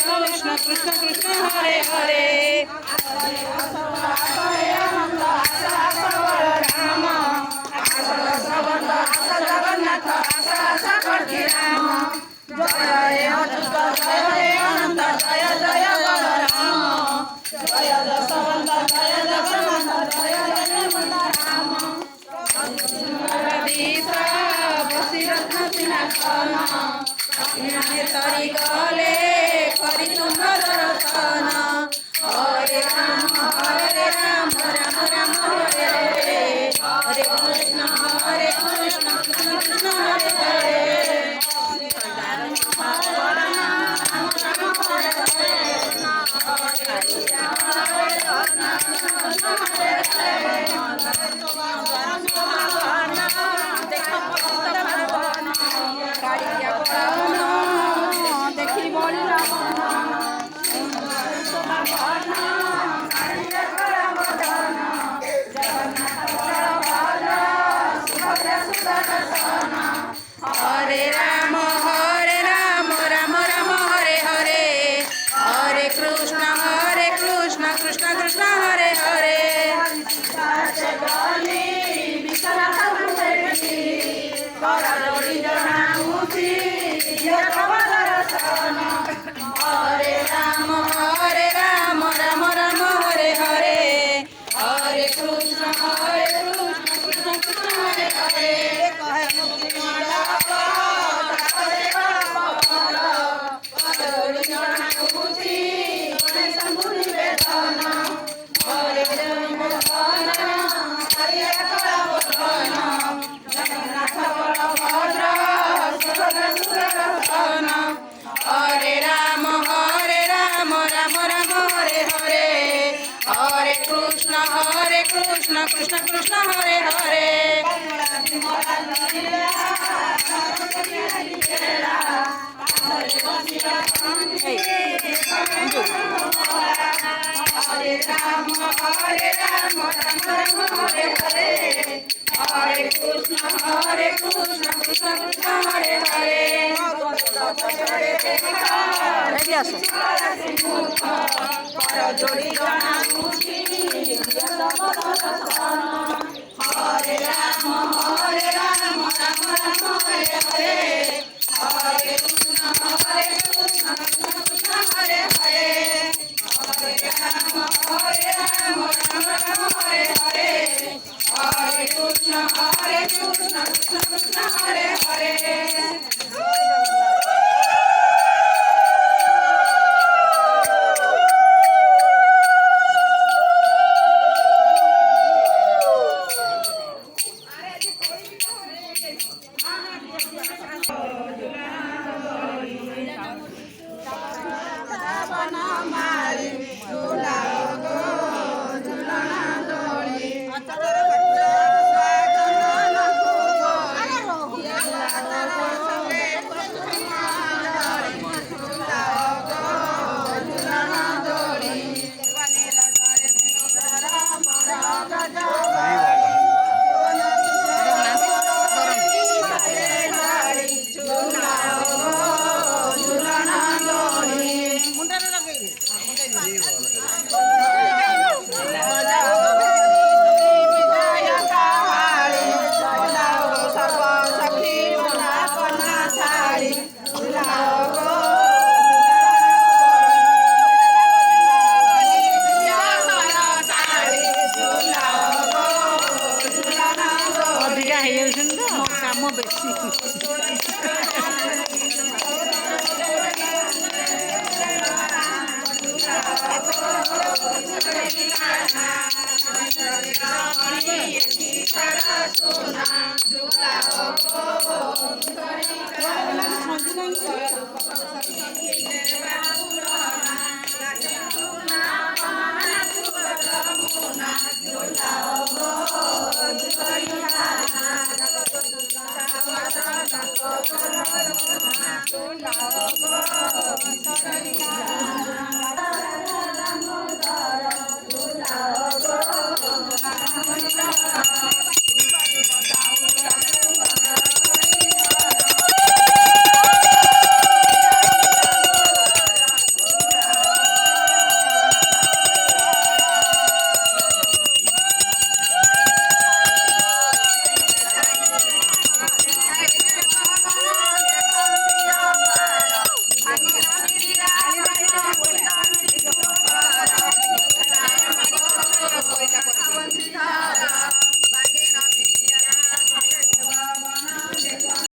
कृष्ण कृष्ण कृष्ण हरे हरे जगन्नाथ जय अच्युत जय हे अनंत जय जय बलराम जय जसवंत जय जगन्नाथ जय जय बलराम बसी रत्न सिंहासन तरी गले करी सुंदर दर्शन हरे राम राम राम हरे हरे हरे कृष्ण कृष्ण कृष्ण हरे हरे देखी बड़ी हरे राम राम राम हरे हरे हरे कृष्ण कृष्ण कृष्ण हरे हरे हरे राम राम राम हरे हरे हरे कृष्ण कृष्ण कृष्ण हरे हरे हरे राम राम राम हरे हरे हरे कृष्ण कृष्ण कृष्ण हरे हरे हरे राम राम राम हरे हरे हरे कृष्ण कृष्ण कृष्ण हरे हरे जोड़ी हरे राम राम राम हरे हरे हरे कृष्ण